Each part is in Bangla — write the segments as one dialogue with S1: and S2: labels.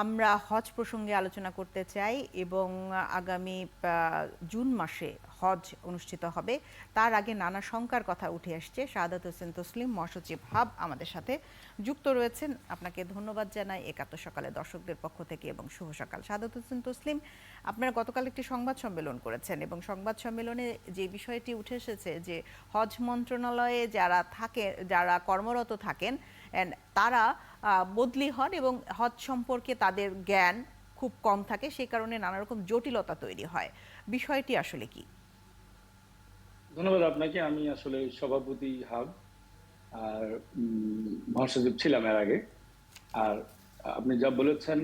S1: আমরা হজ প্রসঙ্গে আলোচনা করতে চাই এবং আগামী জুন মাসে হজ অনুষ্ঠিত হবে। তার আগে নানা শঙ্কার কথা উঠে আসছে। শাহাদাত হোসেন তসলিম, মহাসচিব হাব আমাদের সাথে যুক্ত রয়েছেন। আপনাকে ধন্যবাদ জানাই একাত্তর সকালে দর্শকদের পক্ষ থেকে এবং শুভ সকাল। শাহাদাত হোসেন তসলিম, আপনারা গতকাল একটি সংবাদ সম্মেলন করেছেন এবং সংবাদ সম্মেলনে যে বিষয়টি উঠে এসেছে যে হজ মন্ত্রণালয়ে যারা কর্মরত থাকেন তারা বদলি হন এবং হজ সম্পর্কে তাদের জ্ঞান খুব কম থাকে, সেই কারণে নানা রকম জটিলতা তৈরি হয়। বিষয়টি আসলে কি?
S2: ধন্যবাদ আপনাকে। আমি আসলে সভাপতি হাব আর মহাসচিব ছিলাম এর আগে। আর আপনি যা বলেছেন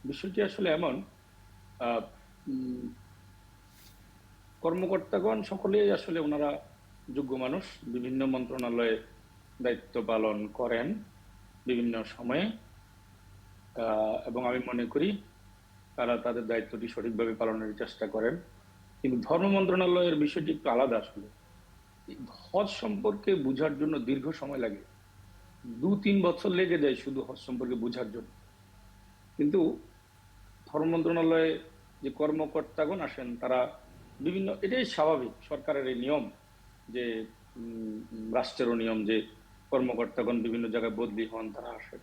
S2: বিষয়টি আসলে এমন, আহ, উম, কর্মকর্তাগণ সকলেই আসলে ওনারা যোগ্য মানুষ, বিভিন্ন মন্ত্রণালয়ে দায়িত্ব পালন করেন বিভিন্ন সময়ে। এবং আমি মনে করি তারা তাদের দায়িত্বটি সঠিকভাবে পালনের চেষ্টা করেন। কিন্তু ধর্ম মন্ত্রণালয়ের বিষয়টি একটু আলাদা। আসলে হজ সম্পর্কে বোঝার জন্য দীর্ঘ সময় লাগে, 2-3 বছর লেগে যায় শুধু হজ সম্পর্কে বোঝার জন্য। কিন্তু ধর্ম মন্ত্রণালয়ে যে কর্মকর্তাগণ আসেন তারা বিভিন্ন, এটাই স্বাভাবিক, সরকারের এই নিয়ম যে রাষ্ট্রেরও নিয়ম যে কর্মকর্তাগণ বিভিন্ন জায়গায় বদলি হন, তারা আসেন।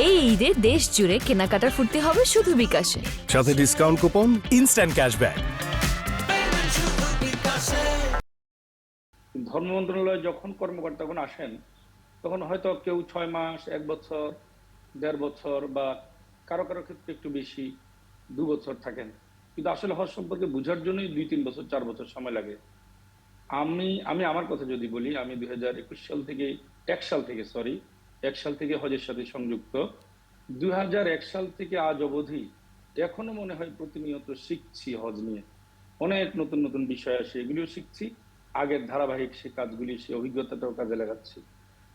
S3: এই ঈদে দেশ জুড়ে কেনাকাটার ফুর্তি হবে শুধু বিকাশে,
S4: সাথে ডিসকাউন্ট কুপন, ইনস্ট্যান্ট ক্যাশব্যাক।
S2: ধর্ম মন্ত্রণালয়ে যখন কর্মকর্তাগণ আসেন তখন হয়তো কেউ 6 মাস, 1 বছর, 1.5 বছর বা কারো কারো ক্ষেত্রে একটু বেশি 2 বছর থাকেন। কিন্তু আসলে হজ সম্পর্কে বোঝার জন্যই 2-3 বছর, 4 বছর সময় লাগে। আমি আমি আমার কথা যদি বলি, আমি 2021 সাল থেকে 1 সাল থেকে হজের সাথে সংযুক্ত। 2001 সাল থেকে আজ অবধি এখনো মনে হয় প্রতিনিয়ত শিখছি হজ নিয়ে। অনেক নতুন নতুন বিষয় আসে, এগুলিও শিখছি। আগের ধারাবাহিক সে কাজগুলি, সে অভিজ্ঞতাটাও কাজে লাগাচ্ছি।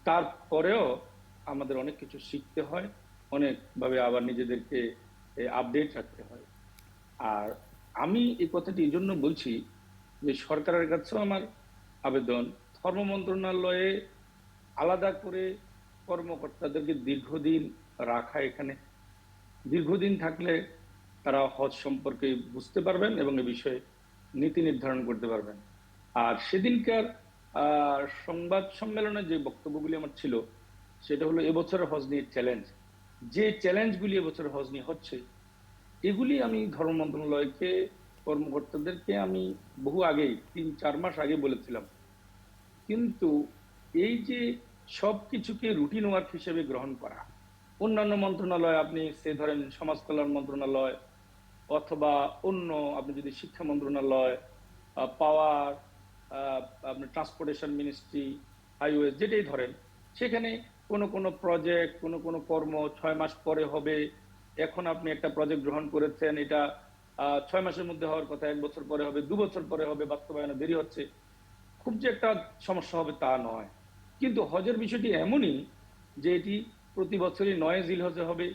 S2: তারপরেও আমাদের অনেক কিছু শিখতে হয়, অনেকভাবে আবার নিজেদেরকে আপডেট রাখতে হয়। আর আমি এই কথাটি এই জন্য বলছি যে সরকারের কাছেও আমার আবেদন, ধর্ম মন্ত্রণালয়ে আলাদা করে কর্মকর্তাদেরকে দীর্ঘদিন রাখা। এখানে দীর্ঘদিন থাকলে তারা হজ সম্পর্কে বুঝতে পারবেন এবং এ বিষয়ে নীতি নির্ধারণ করতে পারবেন। আর সেদিনকার সংবাদ সম্মেলনে যে বক্তব্যগুলি আমার ছিল সেটা হলো এবছরের হজ নিয়ে চ্যালেঞ্জ, যে চ্যালেঞ্জগুলি এবছরের হজ নিয়ে হচ্ছে এগুলি আমি ধর্ম মন্ত্রণালয়কে, কর্মকর্তাদেরকে আমি বহু আগেই, 3-4 মাস আগে বলেছিলাম। কিন্তু এই যে সবকিছুকে রুটিন ওয়ার্ক হিসেবে গ্রহণ করা, অন্যান্য মন্ত্রণালয় আপনি সে ধরেন সমাজ কল্যাণ মন্ত্রণালয় অথবা অন্য, আপনি যদি শিক্ষা মন্ত্রণালয়, পাওয়ার, আপনি ট্রান্সপোর্টেশন মিনিস্ট্রি, হাইওয়ে যেটাই ধরেন, সেখানে কোনো কোনো প্রজেক্ট, কোনো কোনো কর্ম 6 মাস পরে হবে। এখন আপনি একটা প্রজেক্ট গ্রহণ করেছেন, এটা 6 মাসের মধ্যে হওয়ার কথা 1 বছর পরে হবে, 2 বছর পরে হবে, বাস্তবায়নে দেরি হচ্ছে। খুব যে একটা সমস্যা হবে তা নয়। কিন্তু হজের বিষয়টি এমনই যে এটি প্রতি বছরই 9 জিলহজে হবে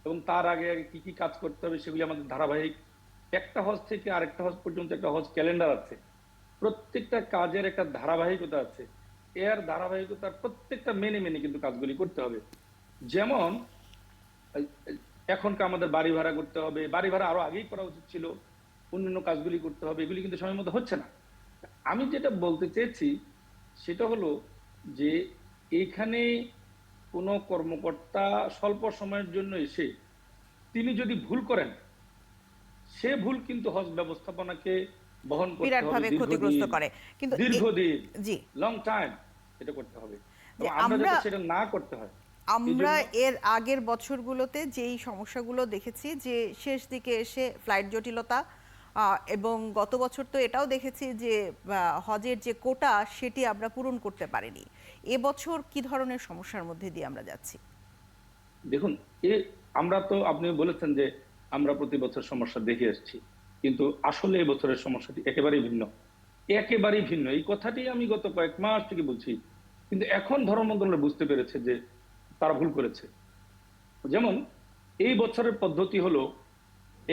S2: এবং তার আগে আগে কি কি কাজ করতে হবে সেগুলি আমাদের ধারাবাহিক। একটা হজ থেকে আরেকটা হজ পর্যন্ত একটা হজ ক্যালেন্ডার আছে, প্রত্যেকটা কাজের একটা ধারাবাহিকতা আছে। এর ধারাবাহিকতার প্রত্যেকটা মেনে মেনে কিন্তু কাজগুলি করতে হবে। যেমন এখনকার আমাদের বাড়ি ভাড়া করতে হবে, বাড়ি ভাড়া আরো আগেই করা উচিত ছিল, অন্যান্য কাজগুলি করতে হবে, এগুলি কিন্তু সময় মতো হচ্ছে না। আমি যেটা বলতে চেয়েছি সেটা হলো যে এইখানে কোনো কর্মকর্তা স্বল্প সময়ের জন্য এসে তিনি যদি ভুল করেন, সে ভুল কিন্তু হজ ব্যবস্থাপনাকে বহন করতে হবে
S1: বিরাটভাবে ক্ষতিগ্রস্ত
S2: দীর্ঘদিন,
S1: করে। কিন্তু
S2: দীর্ঘদিন,
S1: জি,
S2: লং টাইম এটা করতে হবে
S1: যে
S2: এবং আমরা
S1: আমরা
S2: যাতে সেটা না করতে হয় এই
S1: আমরা
S2: জন্য।
S1: এর আগের বছরগুলোতে যেই সমস্যাগুলো দেখেছি যে শেষ দিকে এসে ফ্লাইট জটিলতা, এবং গত বছর তো এটাও দেখেছি যে হজের যে কোটা সেটি আমরা পূরণ করতে পারিনি। এবছর কি ধরনের সমস্যার মধ্যে দিয়ে আমরা যাচ্ছি?
S2: দেখুন, এ আমরা তো, আপনি বলেছেন যে আমরা প্রতি বছর সমস্যা দেখে আসছি, কিন্তু আসলে এবছরের সমস্যাটি একেবারেই ভিন্ন, একেবারেই ভিন্ন। এই কথাটি আমি গত কয়েক মাস থেকে বলছি, কিন্তু এখন ধর্ম মন্ত্রণালয় বুঝতে পেরেছে যে তারা ভুল করেছে। যেমন এই বছরের পদ্ধতি হলো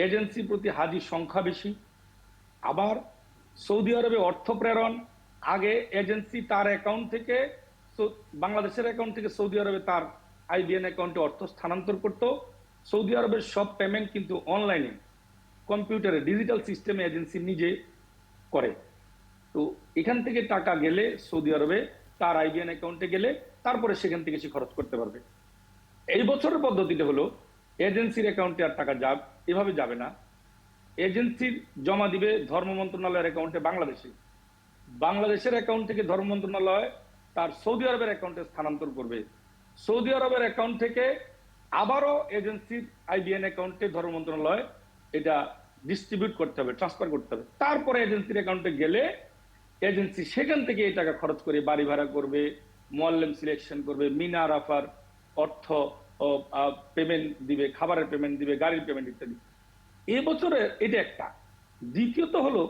S2: এজেন্সি প্রতি হাজির সংখ্যা বেশি, আবার সৌদি আরবে অর্থ প্রেরণ, আগে এজেন্সি তার অ্যাকাউন্ট থেকে, বাংলাদেশের অ্যাকাউন্ট থেকে সৌদি আরবে তার আইবিএন অ্যাকাউন্টে অর্থ স্থানান্তর করত, সৌদি আরবের সব পেমেন্ট কিন্তু অনলাইনে, কম্পিউটারে, ডিজিটাল সিস্টেমে এজেন্সি নিজে করে। তো এখান থেকে টাকা গেলে সৌদি আরবে তার আইবিএন অ্যাকাউন্টে গেলে তারপরে সেখান থেকে সে খরচ করতে পারবে। এই বছরের পদ্ধতিটা হলো এজেন্সির অ্যাকাউন্টে আর টাকা এভাবে যাবে না। এজেন্সির জমা দিবে ধর্ম মন্ত্রণালয়ের অ্যাকাউন্টে বাংলাদেশে, বাংলাদেশের অ্যাকাউন্ট থেকে ধর্ম মন্ত্রণালয় তার সৌদি আরবের অ্যাকাউন্টে স্থানান্তর করবে। সৌদি আরবের অ্যাকাউন্ট থেকে আবারও এজেন্সির আইবিএন অ্যাকাউন্টে ধর্ম মন্ত্রণালয় এটা ডিস্ট্রিবিউট করতে হবে, ট্রান্সফার করতে হবে। তারপরে এজেন্সির অ্যাকাউন্টে গেলে এজেন্সি সেখান থেকে এই টাকা খরচ করে বাড়ি ভাড়া করবে, মোয়াল্লেম সিলেকশন করবে, মিনা রাফার অর্থ পেমেন্ট দিবে, খাবারের পেমেন্ট দিবে, গাড়ির পেমেন্ট ইত্যাদি। এবছরে এটা একটা। দ্বিতীয়ত হলো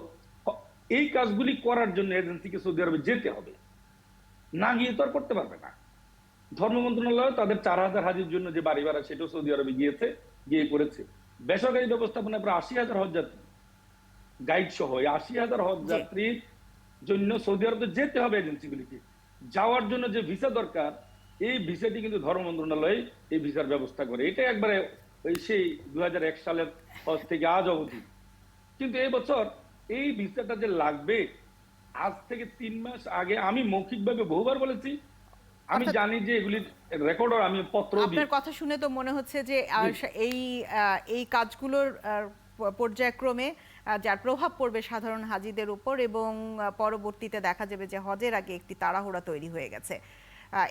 S2: এই কাজগুলি করার জন্য এজেন্সিকে সৌদি আরবে যেতে হবে, না গিয়ে তো আর করতে পারবে না। ধর্ম মন্ত্রণালয় তাদের 4000 হাজির জন্য যে বাড়ি ভাড়া সেটাও সৌদি আরবে গিয়ে করেছে। বেসরকারি ব্যবস্থাপনায় প্রায় 80,000 হজ যাত্রী গাইড সহ 80,000 হজ যাত্রীর জন্য সৌদি আরবে যেতে হবে এজেন্সিগুলিকে। যাওয়ার জন্য যে ভিসা দরকার, এই ভিসাটি কিন্তু ধর্ম মন্ত্রণালয় এই ভিসার ব্যবস্থা করে। এটা একবারে সেই 2001 সালের হজ থেকে আজ অবধি। কিন্তু এই বছর এই ভিসাটা যে লাগবে, আজ থেকে 3 মাস আগে আমি মৌখিকভাবে বহুবার বলেছি, আমি জানি যে এগুলির রেকর্ডার আমি পত্র দিই।
S1: আপনার কথা শুনে তো মনে হচ্ছে যে এই কাজগুলোর পর্যায়ক্রমে যার প্রভাব পড়বে সাধারণ হাজিদের উপর, এবং পরবর্তীতে দেখা যাবে যে হজের আগে একটি তাড়াহুড়া তৈরি হয়ে গেছে,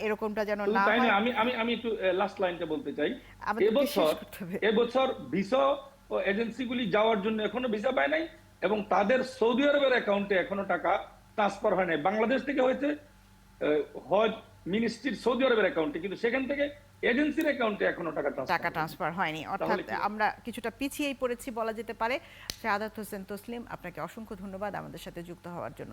S1: এরকমটা যেন না
S2: তাই না।
S1: হয়।
S2: আমি একটু লাস্ট লাইনটা বলতে চাই।
S1: আমাদেরকে শেষ করতে হবে।
S2: এবছর ভিসা ও এজেন্সিগুলি যাওয়ার জন্য এখনো ভিসা পায় নাই, এবং তাদের সৌদি আরবের অ্যাকাউন্টে এখনো টাকা ট্রান্সফার হয় নাই। বাংলাদেশ থেকে হয়েছে হজ মিনিস্ট্রির সৌদি আরবের অ্যাকাউন্টে, কিন্তু সেখান থেকে এজেন্সির অ্যাকাউন্টে এখনো টাকা
S1: ট্রান্সফার হয়নি, অর্থাৎ আমরা কিছুটা পিছিয়েই পড়েছি বলা যেতে পারে। শাহাদাত হোসেন তসলিম, আপনাকে অসংখ্য ধন্যবাদ আমাদের সাথে যুক্ত হওয়ার জন্য।